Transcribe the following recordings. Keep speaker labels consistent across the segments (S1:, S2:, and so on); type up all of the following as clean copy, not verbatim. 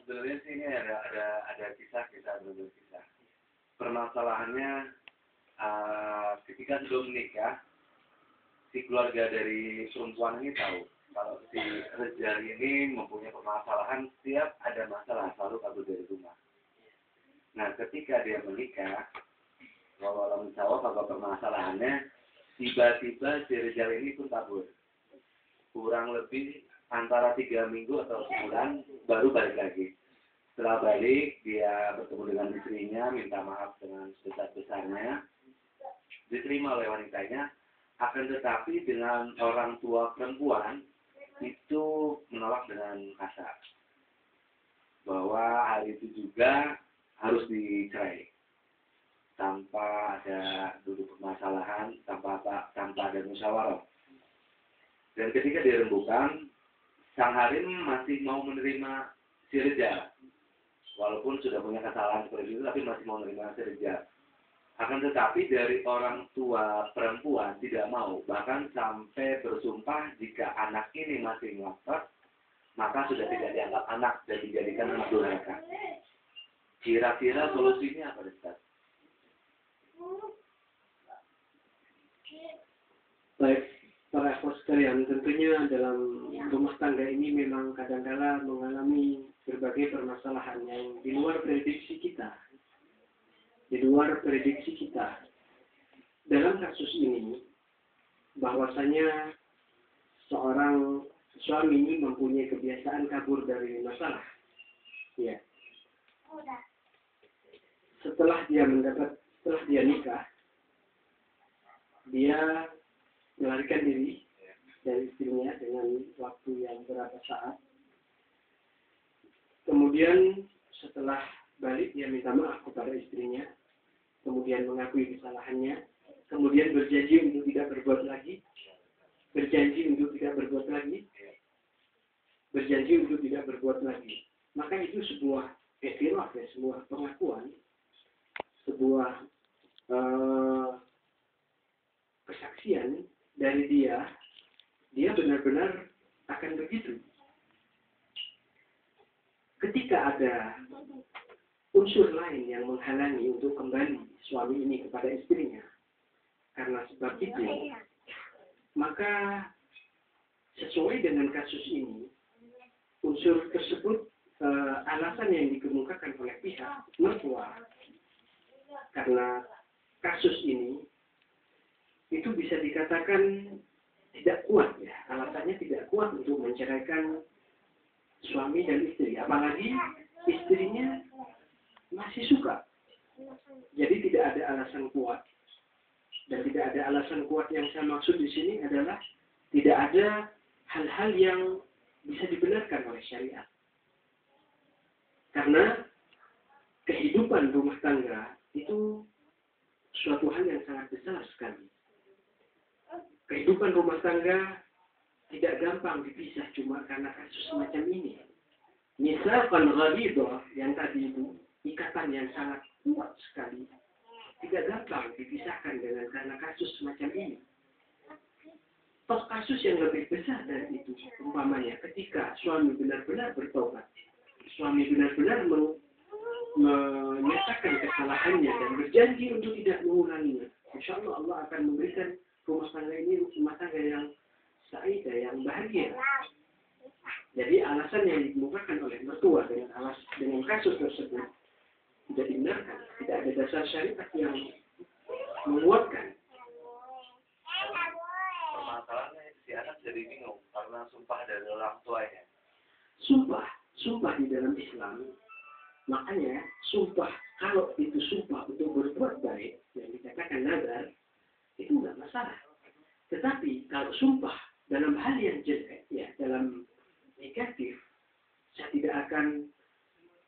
S1: Sebenarnya sih ini ada kisah berbeda kisah. Permasalahannya ketika sebelum menikah, si keluarga dari perempuan ini tahu kalau si Rizal ini mempunyai permasalahan, setiap ada masalah selalu kabur dari rumah. Nah, ketika dia menikah, walau alam jawab apa permasalahannya, tiba-tiba si Rizal ini pun kabur. Kurang lebih antara 3 minggu atau sebulan baru balik lagi. Setelah balik, dia bertemu dengan istrinya, minta maaf dengan sebesar-besarnya, diterima oleh wanitanya, akan tetapi dengan orang tua perempuan itu menolak dengan kasar. Bahwa hari itu juga harus dicerai. Tanpa ada duduk permasalahan, tanpa ada musyawarah. Dan ketika dirembukan, sang Harim masih mau menerima si Rizal. Walaupun sudah punya kesalahan seperti itu, tapi masih mau menerima si Rizal. Akan tetapi dari orang tua perempuan tidak mau, bahkan sampai bersumpah jika anak ini masih ngotot, maka sudah tidak dianggap anak dan dijadikan anak durhaka. Kira-kira solusinya apa, Ustaz?
S2: Baik, para ikhwan sekalian, tentunya dalam rumah tangga ini memang kadang-kala mengalami berbagai permasalahan yang di luar prediksi kita. Dalam kasus ini, bahwasanya seorang suami ini mempunyai kebiasaan kabur dari masalah. Ya. Setelah dia nikah, dia melarikan diri dari istrinya dengan waktu yang berapa saat. Kemudian setelah balik dia minta maaf kepada istrinya, kemudian mengakui kesalahannya, kemudian berjanji untuk tidak berbuat lagi, Maka itu sebuah iktiraf, sebuah pengakuan, sebuah kesaksian dari dia benar-benar akan begitu. Ketika ada unsur lain yang menghalangi untuk kembali suami ini kepada istrinya, karena sebab itu, maka sesuai dengan kasus ini, unsur tersebut alasan yang dikemukakan oleh pihak mertua karena kasus ini itu bisa dikatakan tidak kuat, ya, alasannya tidak kuat untuk menceraikan suami dan istri, apalagi istrinya masih suka. Jadi tidak ada alasan kuat. Dan tidak ada alasan kuat yang saya maksud di sini adalah tidak ada hal-hal yang bisa dibenarkan oleh syariat. Karena kehidupan rumah tangga itu suatu hal yang sangat besar sekali. Kehidupan rumah tangga tidak gampang dipisah cuma karena kasus semacam ini. Misalkan ghalidhah yang tadi itu, ikatan yang sangat kuat sekali, tidak gampang dipisahkan karena kasus semacam ini. Toh kasus yang lebih besar dari itu, umpamanya ketika suami benar-benar bertobat, suami benar-benar menyatakan kesalahannya dan berjanji untuk tidak mengulanginya, insya Allah Allah akan memberikan rumah tangga ini rumah tangga yang sa'idah, yang bahagia. Jadi alasan yang dikemukakan oleh mertua dengan kasus tersebut tidak dibenarkan, tidak ada dasar syariat yang menguatkan.
S1: Permasalahannya si anak jadi bingung karena sumpah dari orang tuanya.
S2: Sumpah di dalam Islam, makanya sumpah, kalau itu sumpah untuk berbuat baik yang dikatakan nazar, itu enggak masalah. Tetapi kalau sumpah dalam hal yang jelek, ya, dalam negatif, saya tidak akan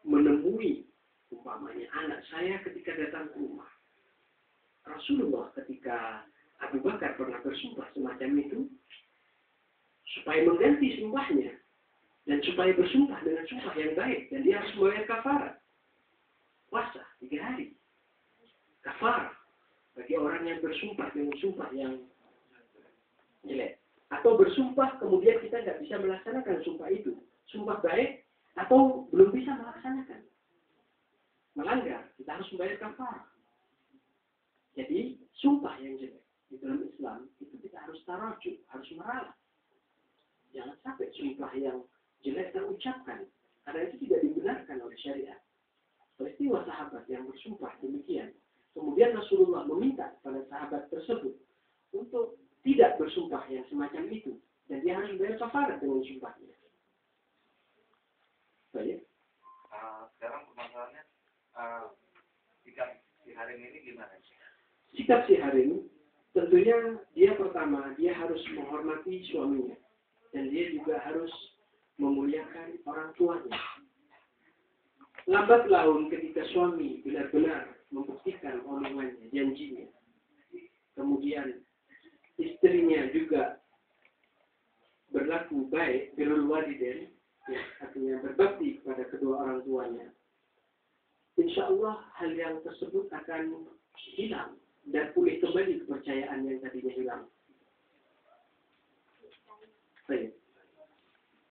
S2: menemui umpamanya anak saya ketika datang ke rumah. Rasulullah ketika Abu Bakar pernah bersumpah semacam itu, supaya mengganti sumpahnya dan supaya bersumpah dengan sumpah yang baik, dan dia harus membayar kafarah puasa 3 hari. Kafarah bagi orang yang bersumpah dengan sumpah yang jelek, atau bersumpah kemudian kita nggak bisa melaksanakan sumpah itu, sumpah baik atau belum bisa melaksanakan. Melanggar, kita harus membayar kafarah. Jadi, sumpah yang jelek di dalam Islam, itu kita harus tarajuk, harus meralat. Jangan sampai sumpah yang jelek terucapkan, karena itu tidak dibenarkan oleh syariat. Peristiwa sahabat yang bersumpah demikian, kemudian Rasulullah meminta kepada sahabat tersebut untuk tidak bersumpah yang semacam itu, dan dia harus membayar kafarah dengan sumpahnya. Baik.
S1: Sekarang permasalahannya, sikap si Harim ini gimana?
S2: Sikap si Harim, tentunya dia pertama, dia harus menghormati suaminya. Dan dia juga harus memuliakan orang tuanya. Lambat laun ketika suami benar-benar membuktikan omongannya, janjinya. Kemudian istrinya juga berlaku baik, birrul walidain, ya, artinya berbakti kepada kedua orang tuanya. Insya Allah hal yang tersebut akan hilang dan pulih kembali kepercayaan yang tadinya hilang.